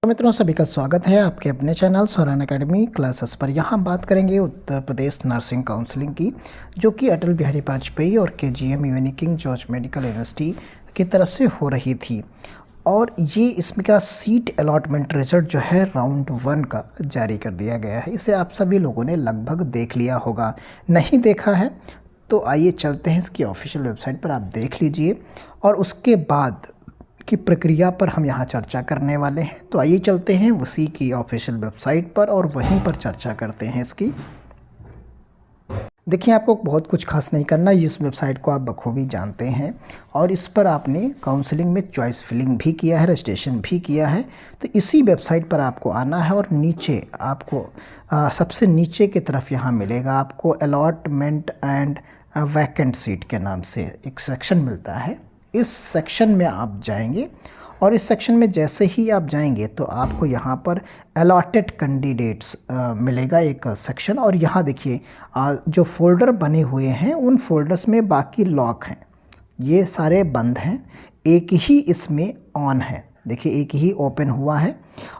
तो मित्रों, सभी का स्वागत है आपके अपने चैनल स्वरान एकेडमी क्लासेस पर। यहाँ बात करेंगे उत्तर प्रदेश नर्सिंग काउंसलिंग की, जो कि अटल बिहारी वाजपेयी और KGM UN king George medical university की तरफ से हो रही थी। और ये इसमें का सीट अलॉटमेंट रिजल्ट जो है राउंड 1 का जारी कर दिया गया है। इसे आप सभी लोगों ने लगभग देख लिया होगा। नहीं देखा है तो आइए चलते हैं इसकी ऑफिशियल वेबसाइट पर, आप देख लीजिए और उसके बाद की प्रक्रिया पर हम यहाँ चर्चा करने वाले हैं। तो आइए चलते हैं उसी की ऑफिशियल वेबसाइट पर और वहीं पर चर्चा करते हैं इसकी। देखिए, आपको बहुत कुछ खास नहीं करना, इस वेबसाइट को आप बखूबी जानते हैं और इस पर आपने काउंसलिंग में चॉइस फिलिंग भी किया है, रजिस्ट्रेशन भी किया है। तो इसी वेबसाइट पर आपको आना है और नीचे आपको सबसे नीचे की तरफ यहाँ मिलेगा आपको अलॉटमेंट एंड वैकेंट सीट के नाम से एक सेक्शन मिलता है। इस सेक्शन में आप जाएंगे और इस सेक्शन में जैसे ही आप जाएंगे तो आपको यहाँ पर अलॉटेड कैंडिडेट्स मिलेगा एक सेक्शन। और यहाँ देखिए जो फोल्डर बने हुए हैं उन फोल्डर्स में बाकी लॉक हैं, ये सारे बंद हैं, एक ही इसमें ऑन है। देखिए एक ही ओपन हुआ है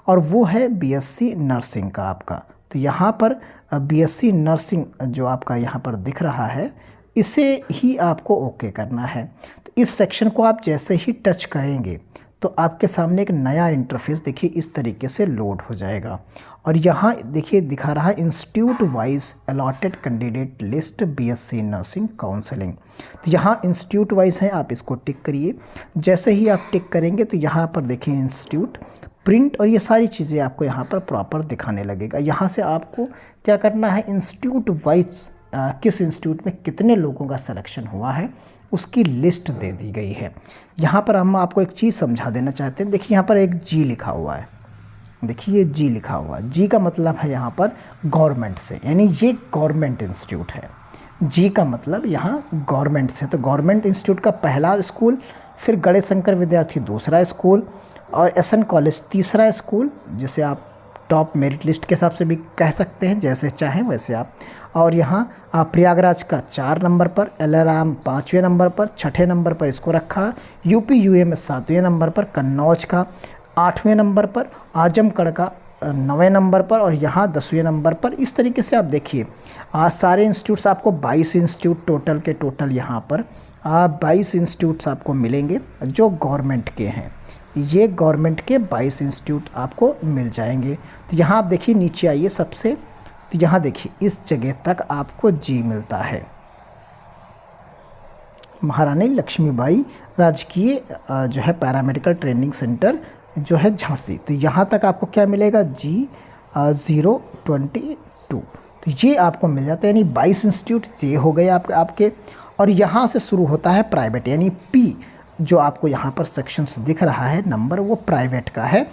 और वो है बीएससी नर्सिंग का आपका। तो यहाँ पर बीएससी नर्सिंग जो आपका यहाँ पर दिख रहा है, इसे ही आपको ओके करना है। तो इस सेक्शन को आप जैसे ही टच करेंगे तो आपके सामने एक नया इंटरफेस देखिए इस तरीके से लोड हो जाएगा। और यहाँ देखिए दिखा रहा है institute wise allotted candidate list BSc nursing counselling. तो यहाँ इंस्टीट्यूट वाइज है, आप इसको टिक करिए। जैसे ही आप टिक करेंगे तो यहाँ पर देखिए इंस्टीट्यूट प्रिंट और ये सारी चीज़ें आपको यहाँ पर प्रॉपर दिखाने लगेगा। यहाँ से आपको क्या करना है, इंस्टीट्यूट वाइज किस इंस्टीट्यूट में कितने लोगों का सिलेक्शन हुआ है उसकी लिस्ट दे दी गई है। यहाँ पर हम आपको एक चीज़ समझा देना चाहते हैं। देखिए यहाँ पर एक जी लिखा हुआ है, देखिए ये जी लिखा हुआ है। जी का मतलब है यहाँ पर गवर्नमेंट से, यानी ये गवर्नमेंट इंस्टीट्यूट है। जी का मतलब यहाँ गवर्नमेंट से। तो गवर्नमेंट इंस्टीट्यूट का पहला स्कूल, फिर गणेश शंकर विद्यार्थी दूसरा स्कूल और एसएन कॉलेज तीसरा स्कूल, जिसे आप टॉप मेरिट लिस्ट के हिसाब से भी कह सकते हैं, जैसे चाहें वैसे आप। और यहाँ प्रयागराज का 4 नंबर पर, एलाराम 5वें नंबर पर, 6ठे नंबर पर इसको रखा। यूपी यूएम 7वें नंबर पर, कन्नौज का 8वें नंबर पर, आजमगढ़ का 9वें नंबर पर और यहाँ 10वें नंबर पर। इस तरीके से आप देखिए सारे इंस्टीट्यूट्स आपको 22 इंस्टीट्यूट टोटल के टोटल यहाँ पर 22 इंस्टीट्यूट्स आपको मिलेंगे जो गवर्नमेंट के हैं। ये गवर्नमेंट के 22 इंस्टीट्यूट आपको मिल जाएंगे। तो यहाँ आप देखिए नीचे आइए सबसे, तो यहाँ देखिए इस जगह तक आपको जी मिलता है, महारानी लक्ष्मीबाई राजकीय जो है पैरामेडिकल ट्रेनिंग सेंटर जो है झांसी। तो यहाँ तक आपको क्या मिलेगा, जी 022। तो ये आपको मिल जाता है, यानी 22 इंस्टीट्यूट ये हो गए आपके। और यहाँ से शुरू होता है प्राइवेट, यानी पी जो आपको यहाँ पर सेक्शंस दिख रहा है नंबर, वो प्राइवेट का है।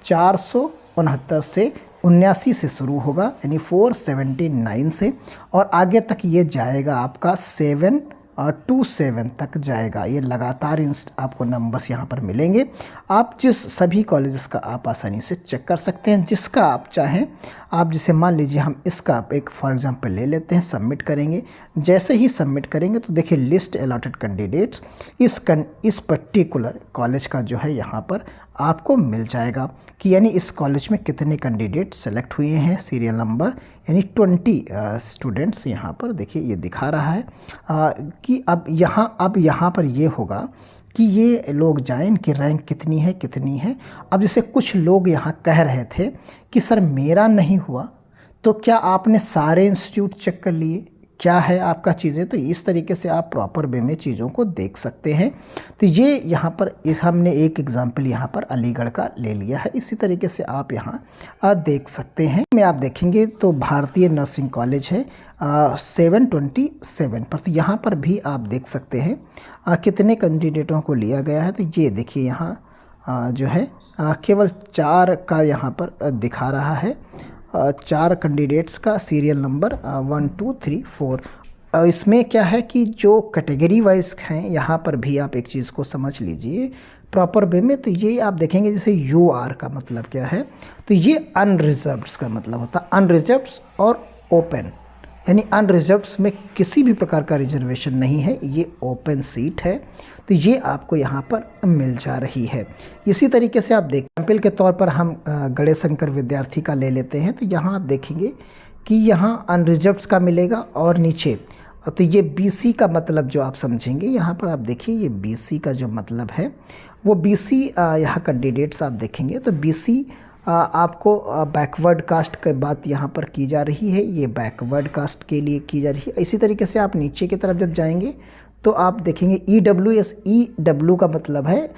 469 से 79 से शुरू होगा, यानी 479 से, और आगे तक ये जाएगा आपका 727 तक जाएगा। ये लगातार आपको नंबर्स यहाँ पर मिलेंगे। आप जिस सभी कॉलेजेस का आप आसानी से चेक कर सकते हैं, जिसका आप चाहें। आप जिसे मान लीजिए हम इसका एक फॉर एग्जांपल ले लेते हैं, सबमिट करेंगे। जैसे ही सबमिट करेंगे तो देखिए लिस्ट अलॉटेड कैंडिडेट्स इस पर्टिकुलर कॉलेज का जो है यहाँ पर आपको मिल जाएगा कि यानी इस कॉलेज में कितने कैंडिडेट सेलेक्ट हुए हैं, सीरियल नंबर, यानी 20 स्टूडेंट्स यहाँ पर देखिए ये दिखा रहा है कि अब यहाँ पर ये होगा कि ये लोग जाएं, इनकी रैंक कितनी है। अब जैसे कुछ लोग यहाँ कह रहे थे कि सर मेरा नहीं हुआ, तो क्या आपने सारे इंस्टीट्यूट चेक कर लिए, क्या है आपका चीज़ें। तो इस तरीके से आप प्रॉपर वे में चीज़ों को देख सकते हैं। तो ये यहाँ पर हमने एक एग्जांपल यहाँ पर अलीगढ़ का ले लिया है। इसी तरीके से आप यहाँ देख सकते हैं। में आप देखेंगे तो भारतीय नर्सिंग कॉलेज है 727 पर। तो यहाँ पर भी आप देख सकते हैं कितने कैंडिडेटों को लिया गया है। तो ये देखिए यहाँ जो है केवल 4 का यहाँ पर दिखा रहा है, 4 कैंडिडेट्स का सीरियल नंबर 1 2 3 4। इसमें क्या है कि जो कैटेगरी वाइज हैं, यहाँ पर भी आप एक चीज़ को समझ लीजिए प्रॉपर वे में। तो ये आप देखेंगे जैसे UR का मतलब क्या है, तो ये अनरिजर्व्ड का मतलब होता है, अनरिजर्व्ड और ओपन, यानी अनरिजर्व्ड में किसी भी प्रकार का रिजर्वेशन नहीं है, ये ओपन सीट है, तो ये आपको यहाँ पर मिल जा रही है। इसी तरीके से आप देख एग्जाम्पल के तौर पर हम गणेश शंकर विद्यार्थी का ले लेते हैं, तो यहाँ आप देखेंगे कि यहाँ अनरिजर्व्ड का मिलेगा और नीचे तो ये बीसी का मतलब जो आप समझेंगे, यहाँ पर आप देखिए ये बीसी का जो मतलब है वो बीसी यहाँ कैंडिडेट्स आप देखेंगे तो बीसी आपको बैकवर्ड कास्ट की बात यहाँ पर की जा रही है, ये बैकवर्ड कास्ट के लिए की जा रही है। इसी तरीके से आप नीचे की तरफ जब जाएंगे तो आप देखेंगे EWS, EW का मतलब है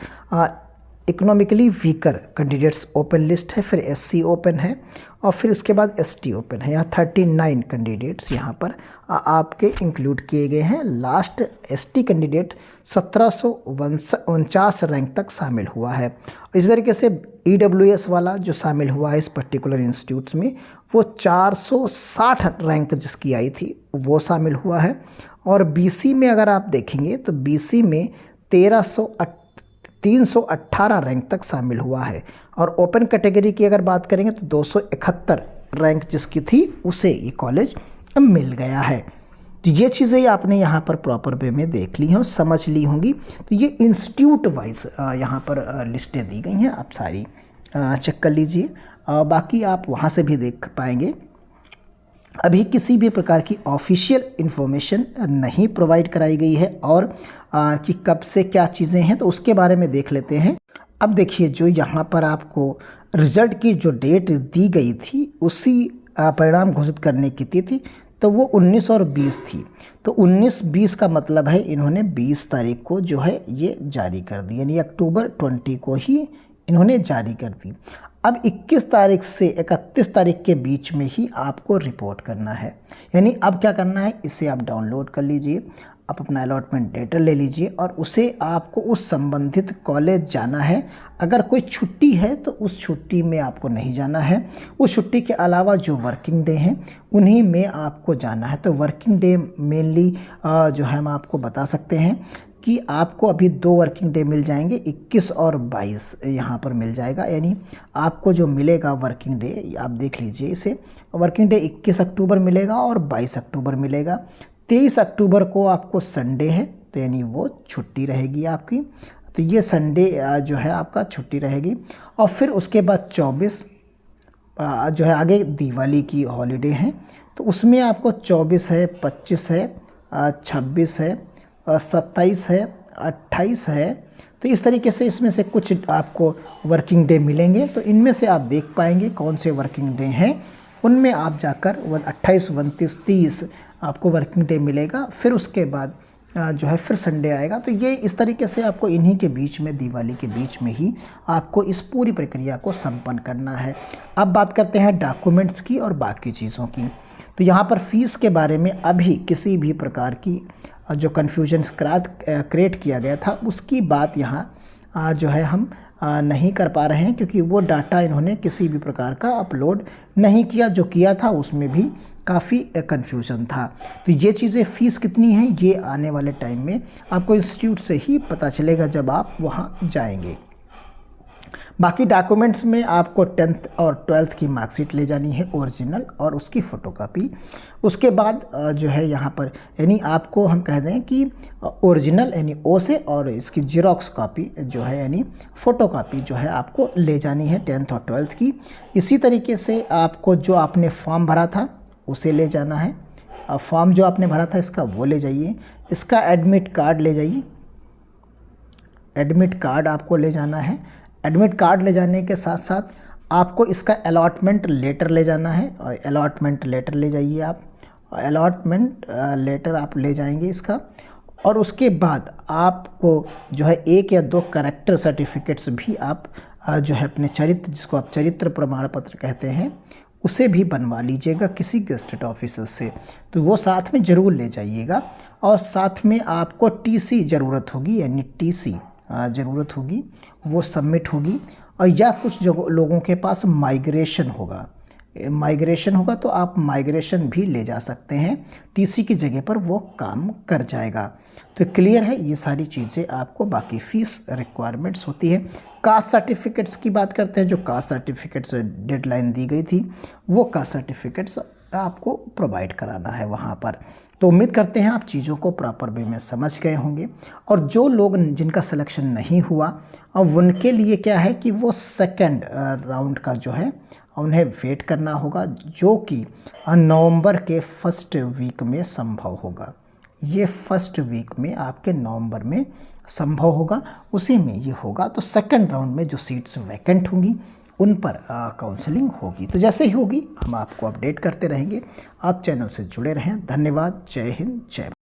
economically weaker candidates open list है, फिर SC ओपन है और फिर उसके बाद ST ओपन है। यहाँ 39 कैंडिडेट्स यहाँ पर आपके इंक्लूड किए गए हैं। लास्ट ST कैंडिडेट 1749 रैंक तक शामिल हुआ है। इस तरीके से EWS वाला जो शामिल हुआ है इस पर्टिकुलर इंस्टीट्यूट्स में वो 460 रैंक जिसकी आई थी वो शामिल हुआ है। और BC में अगर आप देखेंगे तो BC में 318 रैंक तक शामिल हुआ है। और ओपन कैटेगरी की अगर बात करेंगे तो 271 रैंक जिसकी थी उसे ये कॉलेज मिल गया है। तो ये चीज़ें आपने यहाँ पर प्रॉपर वे में देख ली हैं और समझ ली होंगी। तो ये इंस्टीट्यूट वाइज यहाँ पर लिस्टें दी गई हैं, आप सारी चेक कर लीजिए। बाकी आप वहाँ से भी देख पाएंगे। अभी किसी भी प्रकार की ऑफिशियल इन्फॉर्मेशन नहीं प्रोवाइड कराई गई है और कि कब से क्या चीज़ें हैं तो उसके बारे में देख लेते हैं। अब देखिए जो यहाँ पर आपको रिज़ल्ट की जो डेट दी गई थी उसी परिणाम घोषित करने की तिथि तो वो 19 और 20 थी। तो 19-20 का मतलब है इन्होंने 20 तारीख को जो है ये जारी कर दी, यानी अक्टूबर 20 को ही इन्होंने जारी कर दी। अब 21 तारीख से 31 तारीख के बीच में ही आपको रिपोर्ट करना है। यानी अब क्या करना है, इसे आप डाउनलोड कर लीजिए, आप अपना अलॉटमेंट लेटर ले लीजिए और उसे आपको उस संबंधित कॉलेज जाना है। अगर कोई छुट्टी है तो उस छुट्टी में आपको नहीं जाना है। उस छुट्टी के अलावा जो वर्किंग डे हैं उन्हीं में आपको जाना है। तो वर्किंग डे मेनली जो है हम आपको बता सकते हैं कि आपको अभी 2 वर्किंग डे मिल जाएंगे, 21 और 22 यहाँ पर मिल जाएगा। यानी आपको जो मिलेगा वर्किंग डे आप देख लीजिए, इसे वर्किंग डे 21 अक्टूबर मिलेगा और 22 अक्टूबर मिलेगा। 23 अक्टूबर को आपको संडे है तो यानी वो छुट्टी रहेगी आपकी, तो ये संडे जो है आपका छुट्टी रहेगी। और फिर उसके बाद 24 जो है आगे दिवाली की हॉलीडे हैं तो उसमें आपको 24 है, 25 है, 26 है, 27 है, 28 है। तो इस तरीके से इसमें से कुछ आपको वर्किंग डे मिलेंगे। तो इनमें से आप देख पाएंगे कौन से वर्किंग डे हैं, उनमें आप जाकर 28, 29, 30 आपको वर्किंग डे मिलेगा। फिर उसके बाद जो है फिर संडे आएगा। तो ये इस तरीके से आपको इन्हीं के बीच में, दिवाली के बीच में ही आपको इस पूरी प्रक्रिया को संपन्न करना है। अब बात करते हैं डॉक्यूमेंट्स की और बाकी चीज़ों की। तो यहाँ पर फ़ीस के बारे में अभी किसी भी प्रकार की जो कन्फ्यूजन क्रिएट किया गया था उसकी बात यहाँ जो है हम नहीं कर पा रहे हैं, क्योंकि वो डाटा इन्होंने किसी भी प्रकार का अपलोड नहीं किया। जो किया था उसमें भी काफ़ी कन्फ्यूजन था। तो ये चीज़ें फ़ीस कितनी है ये आने वाले टाइम में आपको इंस्टीट्यूट से ही पता चलेगा जब आप वहाँ जाएंगे। बाकी डॉक्यूमेंट्स में आपको 10th और 12th की मार्कशीट ले जानी है ओरिजिनल और उसकी फ़ोटोकॉपी। उसके बाद जो है यहाँ पर यानी आपको हम कह दें कि ओरिजिनल यानी ओ से और इसकी जीरोक्स कॉपी जो है यानी फ़ोटोकॉपी जो है आपको ले जानी है 10th और 12th की। इसी तरीके से आपको जो आपने फॉर्म भरा था उसे ले जाना है। फॉर्म जो आपने भरा था इसका वो ले जाइए। इसका एडमिट कार्ड ले जाइए, एडमिट कार्ड आपको ले जाना है। एडमिट कार्ड ले जाने के साथ साथ आपको इसका अलॉटमेंट लेटर ले जाना है और अलॉटमेंट लेटर ले जाइए आप। अलॉटमेंट लेटर आप ले जाएंगे इसका। और उसके बाद आपको जो है 1 या 2 कैरेक्टर सर्टिफिकेट्स भी आप जो है अपने चरित्र, जिसको आप चरित्र प्रमाण पत्र कहते हैं, उसे भी बनवा लीजिएगा किसी गेजेटेड ऑफिसर से। तो वो साथ में ज़रूर ले जाइएगा। और साथ में आपको TC ज़रूरत होगी, यानी TC ज़रूरत होगी, वो सबमिट होगी। और या कुछ लोगों के पास माइग्रेशन होगा तो आप माइग्रेशन भी ले जा सकते हैं, TC की जगह पर वो काम कर जाएगा। तो क्लियर है ये सारी चीज़ें आपको। बाकी फ़ीस रिक्वायरमेंट्स होती है। कास्ट सर्टिफिकेट्स की बात करते हैं। जो कास्ट सर्टिफिकेट्स डेडलाइन दी गई थी वो कास्ट सर्टिफिकेट्स आपको प्रोवाइड कराना है वहाँ पर। तो उम्मीद करते हैं आप चीज़ों को प्रॉपर वे में समझ गए होंगे। और जो लोग जिनका सिलेक्शन नहीं हुआ, अब उनके लिए क्या है कि वो सेकंड राउंड का जो है उन्हें वेट करना होगा, जो कि नवंबर के फर्स्ट वीक में संभव होगा। ये फर्स्ट वीक में आपके नवंबर में संभव होगा, उसी में ये होगा। तो सेकंड राउंड में जो सीट्स वैकेंट होंगी उन पर काउंसलिंग होगी। तो जैसे ही होगी हम आपको अपडेट करते रहेंगे। आप चैनल से जुड़े रहें। धन्यवाद। जय हिंद, जय भारत।